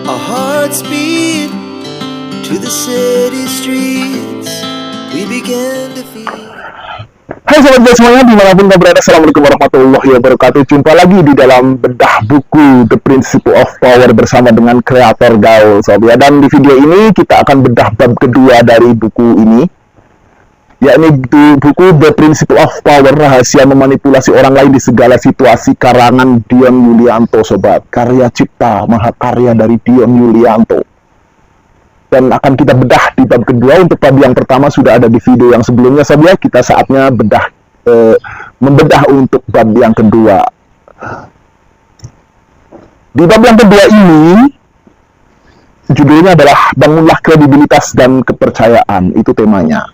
Our hearts beat to the city streets. We began to feel. Hai sobat guys semuanya, dimanapun kalian berada, assalamualaikum warahmatullahi wabarakatuh. Jumpa lagi di dalam bedah buku The Principle of Power bersama dengan kreator Gaul sobat. Dan di video ini kita akan bedah bab kedua dari buku ini, yakni di buku The Principle of Power, rahasia memanipulasi orang lain di segala situasi, karangan Dion Yulianto sobat. Karya cipta mahakarya dari Dion Yulianto. Dan akan kita bedah di bab kedua. Untuk bab yang pertama sudah ada di video yang sebelumnya saja. Kita saatnya membedah untuk bab yang kedua. Di bab yang kedua ini judulnya adalah bangunlah kredibilitas dan kepercayaan. Itu temanya.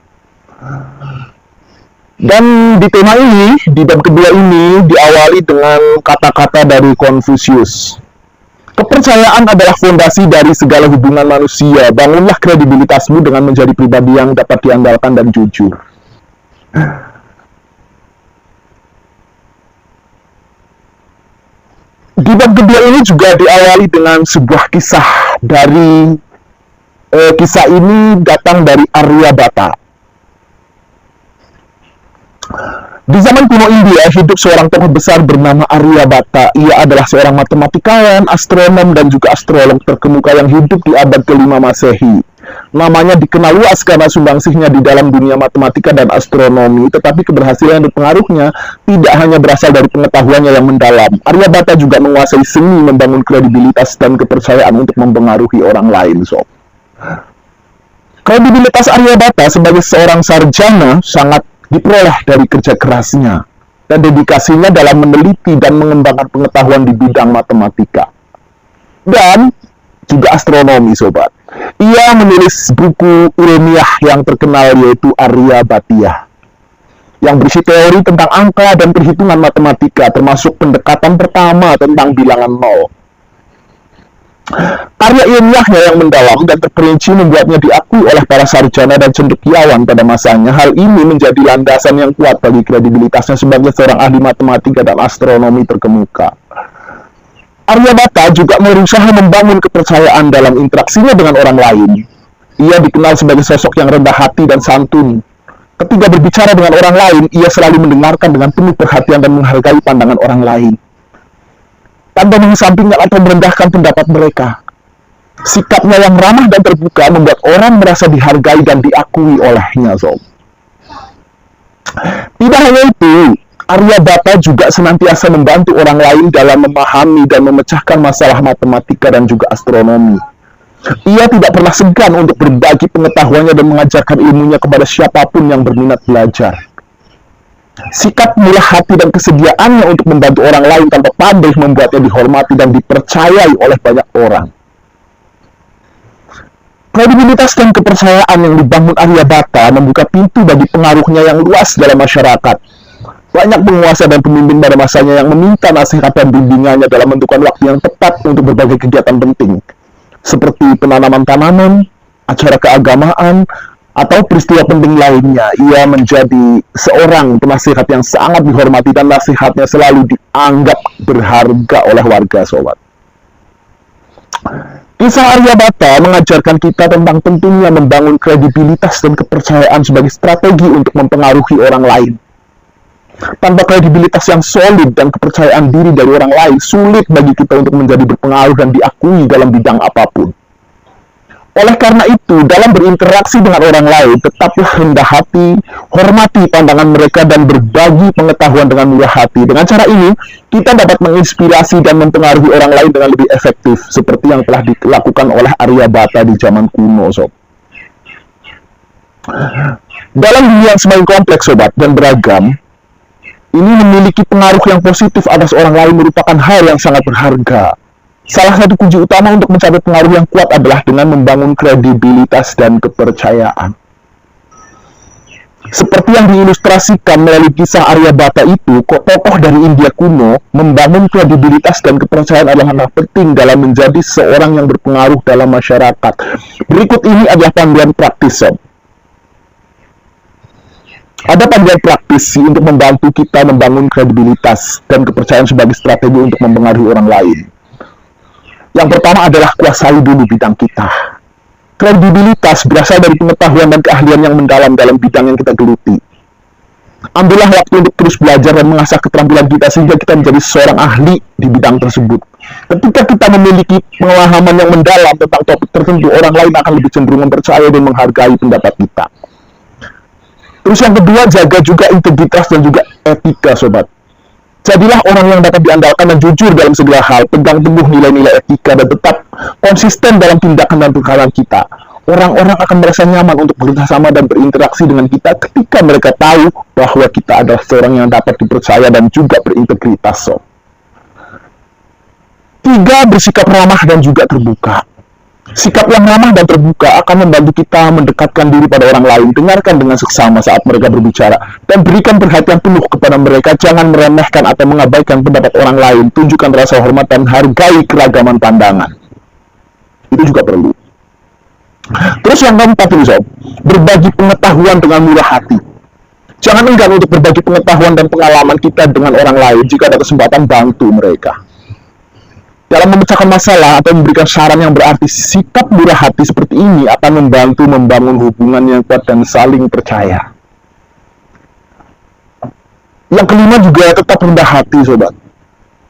Dan di tema ini, di bab kedua ini diawali dengan kata-kata dari Konfusius. Kepercayaan adalah fondasi dari segala hubungan manusia. Bangunlah kredibilitasmu dengan menjadi pribadi yang dapat diandalkan dan jujur. Di bab kedua ini juga diawali dengan sebuah kisah dari kisah ini datang dari Aryabhata. Di zaman kuno India, hidup seorang tokoh besar bernama Aryabhata. Ia adalah seorang matematikawan, astronom, dan juga astrolog terkemuka yang hidup di abad ke-5 Masehi. Namanya dikenal luas karena sumbangsihnya di dalam dunia matematika dan astronomi, tetapi keberhasilan dan pengaruhnya tidak hanya berasal dari pengetahuannya yang mendalam. Aryabhata juga menguasai seni membangun kredibilitas dan kepercayaan untuk mempengaruhi orang lain. Kredibilitas Aryabhata sebagai seorang sarjana sangat diperoleh dari kerja kerasnya dan dedikasinya dalam meneliti dan mengembangkan pengetahuan di bidang matematika dan juga astronomi sobat. Ia menulis buku ilmiah yang terkenal yaitu Aryabhatiyah yang berisi teori tentang angka dan perhitungan matematika, termasuk pendekatan pertama tentang bilangan nol. Karya ilmiahnya yang mendalam dan terperinci membuatnya diakui oleh para sarjana dan cendekiawan pada masanya. Hal ini menjadi landasan yang kuat bagi kredibilitasnya sebagai seorang ahli matematika dan astronomi terkemuka. Aryabhata juga berusaha membangun kepercayaan dalam interaksinya dengan orang lain. Ia dikenal sebagai sosok yang rendah hati dan santun. Ketika berbicara dengan orang lain, ia selalu mendengarkan dengan penuh perhatian dan menghargai pandangan orang lain, tanpa mengesampingkan atau merendahkan pendapat mereka. Sikapnya yang ramah dan terbuka membuat orang merasa dihargai dan diakui olehnya, sob. Tidak hanya itu, Aryabhata juga senantiasa membantu orang lain dalam memahami dan memecahkan masalah matematika dan juga astronomi. Ia tidak pernah segan untuk berbagi pengetahuannya dan mengajarkan ilmunya kepada siapapun yang berminat belajar. Sikap murah hati dan kesediaannya untuk membantu orang lain tanpa pamrih membuatnya dihormati dan dipercayai oleh banyak orang. Kredibilitas dan kepercayaan yang dibangun Aryabhata membuka pintu bagi pengaruhnya yang luas dalam masyarakat. Banyak penguasa dan pemimpin pada masanya yang meminta nasihat dan bimbingannya dalam menentukan waktu yang tepat untuk berbagai kegiatan penting, seperti penanaman tanaman, acara keagamaan, atau peristiwa penting lainnya. Ia menjadi seorang penasihat yang sangat dihormati dan nasihatnya selalu dianggap berharga oleh warga sobat. Kisah Aryabhata mengajarkan kita tentang pentingnya membangun kredibilitas dan kepercayaan sebagai strategi untuk mempengaruhi orang lain. Tanpa kredibilitas yang solid dan kepercayaan diri dari orang lain, sulit bagi kita untuk menjadi berpengaruh dan diakui dalam bidang apapun. Oleh karena itu, dalam berinteraksi dengan orang lain, tetaplah rendah hati, hormati pandangan mereka, dan berbagi pengetahuan dengan murah hati. Dengan cara ini, kita dapat menginspirasi dan mempengaruhi orang lain dengan lebih efektif, seperti yang telah dilakukan oleh Aryabhata di zaman kuno, sob. Dalam dunia yang semakin kompleks, sobat, dan beragam, ini memiliki pengaruh yang positif atas orang lain merupakan hal yang sangat berharga. Salah satu kunci utama untuk mencapai pengaruh yang kuat adalah dengan membangun kredibilitas dan kepercayaan. Seperti yang diilustrasikan melalui kisah Aryabhata itu, tokoh dari India kuno membangun kredibilitas dan kepercayaan adalah hal penting dalam menjadi seorang yang berpengaruh dalam masyarakat. Berikut ini adalah panduan praktis, sob. Ada panduan praktis untuk membantu kita membangun kredibilitas dan kepercayaan sebagai strategi untuk mempengaruhi orang lain. Yang pertama adalah kuasai dulu bidang kita. Kredibilitas berasal dari pengetahuan dan keahlian yang mendalam dalam bidang yang kita geluti. Ambillah waktu untuk terus belajar dan mengasah keterampilan kita sehingga kita menjadi seorang ahli di bidang tersebut. Ketika kita memiliki pengalaman yang mendalam tentang topik tertentu, orang lain akan lebih cenderung mempercayai dan menghargai pendapat kita. Terus yang kedua, jaga juga integritas dan juga etika, sobat. Jadilah orang yang dapat diandalkan dan jujur dalam segala hal, pegang teguh nilai-nilai etika dan tetap konsisten dalam tindakan dan perkataan kita. Orang-orang akan merasa nyaman untuk bekerjasama dan berinteraksi dengan kita ketika mereka tahu bahwa kita adalah seorang yang dapat dipercaya dan juga berintegritas. So. 3. Bersikap ramah dan juga terbuka. Sikap yang ramah dan terbuka akan membantu kita mendekatkan diri pada orang lain, dengarkan dengan seksama saat mereka berbicara, dan berikan perhatian penuh kepada mereka. Jangan meremehkan atau mengabaikan pendapat orang lain, tunjukkan rasa hormat dan hargai keragaman pandangan. Itu juga perlu. Terus yang keempat ini, sob, berbagi pengetahuan dengan murah hati. Jangan enggan untuk berbagi pengetahuan dan pengalaman kita dengan orang lain jika ada kesempatan, bantu mereka. Dalam memecahkan masalah atau memberikan saran yang berarti, sikap murah hati seperti ini akan membantu membangun hubungan yang kuat dan saling percaya. Yang kelima juga tetap rendah hati, sobat.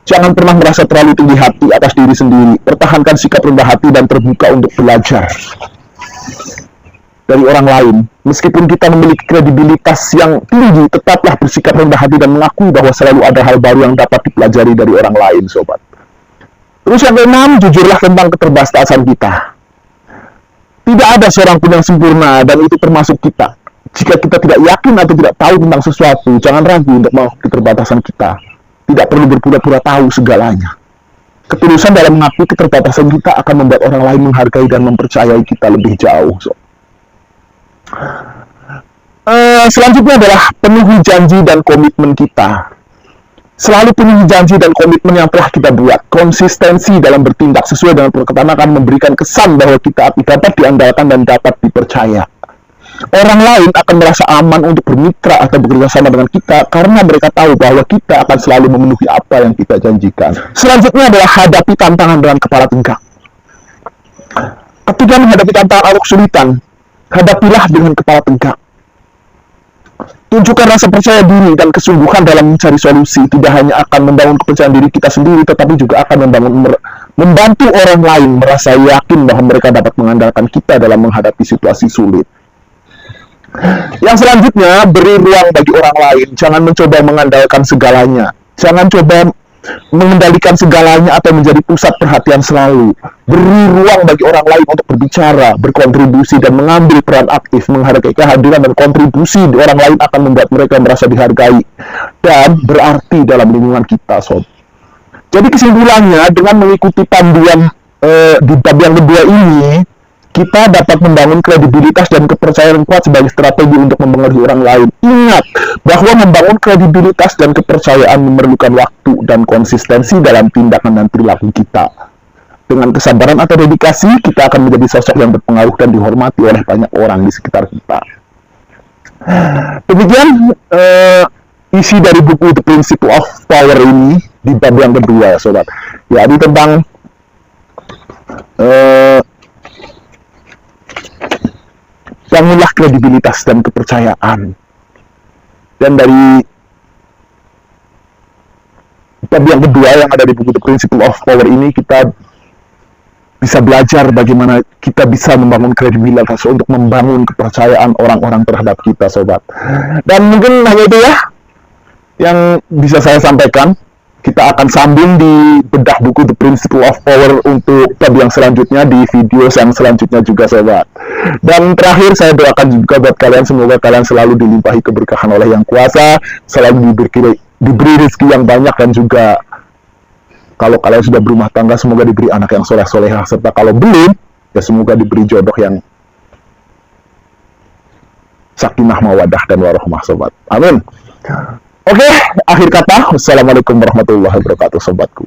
Jangan pernah merasa terlalu tinggi hati atas diri sendiri. Pertahankan sikap rendah hati dan terbuka untuk belajar dari orang lain. Meskipun kita memiliki kredibilitas yang tinggi, tetaplah bersikap rendah hati dan mengakui bahwa selalu ada hal baru yang dapat dipelajari dari orang lain, sobat. Terus yang keenam, jujurlah tentang keterbatasan kita. Tidak ada seorang pun yang sempurna, dan itu termasuk kita. Jika kita tidak yakin atau tidak tahu tentang sesuatu, jangan ragu untuk mengakui keterbatasan kita. Tidak perlu berpura-pura tahu segalanya. Ketulusan dalam mengakui keterbatasan kita akan membuat orang lain menghargai dan mempercayai kita lebih jauh. So. Selanjutnya adalah penuhi janji dan komitmen kita. Selalu penuhi janji dan komitmen yang telah kita buat. Konsistensi dalam bertindak sesuai dengan perkataan akan memberikan kesan bahwa kita dapat diandalkan dan dapat dipercaya. Orang lain akan merasa aman untuk bermitra atau bekerja sama dengan kita karena mereka tahu bahwa kita akan selalu memenuhi apa yang kita janjikan. Selanjutnya adalah hadapi tantangan dengan kepala tegak. Ketika menghadapi tantangan atau kesulitan, hadapilah dengan kepala tegak. Tunjukkan rasa percaya diri dan kesungguhan dalam mencari solusi. Tidak hanya akan membangun kepercayaan diri kita sendiri, tetapi juga akan membantu orang lain merasa yakin bahwa mereka dapat mengandalkan kita dalam menghadapi situasi sulit. Yang selanjutnya, beri ruang bagi orang lain. Jangan mencoba mengandalkan segalanya. Jangan coba mengendalikan segalanya atau menjadi pusat perhatian selalu. Beri ruang bagi orang lain untuk berbicara, berkontribusi, dan mengambil peran aktif. Menghargai kehadiran dan kontribusi di orang lain akan membuat mereka merasa dihargai dan berarti dalam lingkungan kita, sob. Jadi kesimpulannya, dengan mengikuti panduan di bab yang kedua ini, kita dapat membangun kredibilitas dan kepercayaan kuat sebagai strategi untuk mempengaruhi orang lain. Ingat bahwa membangun kredibilitas dan kepercayaan memerlukan waktu dan konsistensi dalam tindakan dan perilaku kita. Dengan kesabaran atau dedikasi, kita akan menjadi sosok yang berpengaruh dan dihormati oleh banyak orang di sekitar kita. Demikian isi dari buku The Principle of Power ini di bab yang kedua, ya, sobat. Jadi tentang bangunlah kredibilitas dan kepercayaan. Dan dari bab yang kedua yang ada di buku The Principle of Power ini, kita bisa belajar bagaimana kita bisa membangun kredibilitas untuk membangun kepercayaan orang-orang terhadap kita, sobat. Dan mungkin hanya itu ya yang bisa saya sampaikan. Kita akan sambung di bedah buku The Principle of Power untuk bab yang selanjutnya di video yang selanjutnya juga, sobat. Dan terakhir saya doakan juga buat kalian, semoga kalian selalu dilimpahi keberkahan oleh Yang Kuasa, selalu diberi rezeki yang banyak, dan juga kalau kalian sudah berumah tangga semoga diberi anak yang soleh-solehah, serta kalau belum ya semoga diberi jodoh yang sakinah mawadah dan warahmah, sobat. Amin. Oke, akhir kata, wassalamualaikum warahmatullahi wabarakatuh, sobatku.